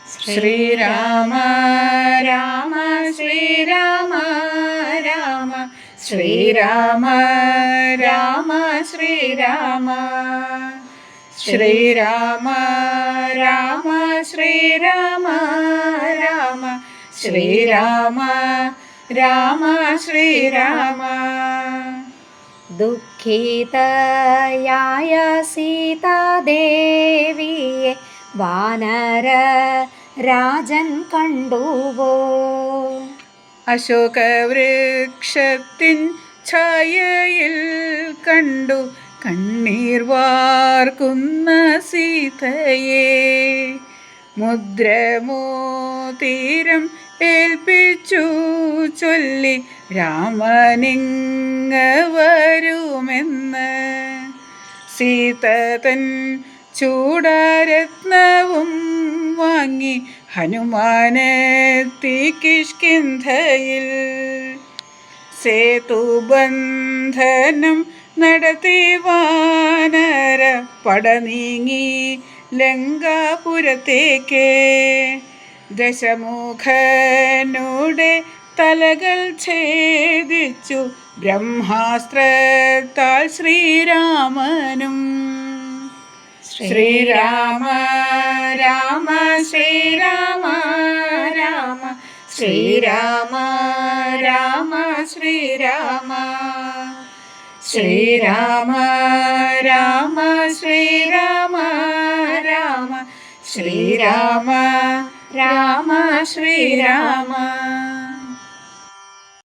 ശ്രീരാമ രാമ ശ്രീരാമ രാമ ശ്രീരാമ രാമ ശ്രീരാമ ശ്രീരാമ രാമ ശ്രീരാമ രാമ ശ്രീരാമ രാമ ശ്രീരാമ ദുഃഖിതയായ സീതാദേവിയെ വാനര രാജൻ കണ്ടുവോ? അശോകവൃക്ഷത്തിൻ ഛായയിൽ കണ്ടു കണ്ണീർ വാർക്കുന്ന സീതയെ. മുദ്രമോതിരം ഏൽപ്പിച്ചു ചൊല്ലി രാമനിങ്ങ വരുമെന്ന്. സീത തൻ ചൂടാരത്നവും വാങ്ങി ഹനുമാനെത്തി കിഷ്കിന്ധയിൽ. സേതുബന്ധനം നടത്തി വാനര പട നീങ്ങി ലങ്കാപുരത്തേക്ക്. ദശമുഖനുടെ തലകൾ ഛേദിച്ചു ബ്രഹ്മാസ്ത്രത്താൽ ശ്രീരാമനും. ശ്രീരാമ രാമ ശ്രീരാമ രാമ ശ്രീരാമ രാമ ശ്രീരാമ ശ്രീരാമ രാമ ശ്രീരാമ രാമ ശ്രീരാമ രാമ ശ്രീരാമ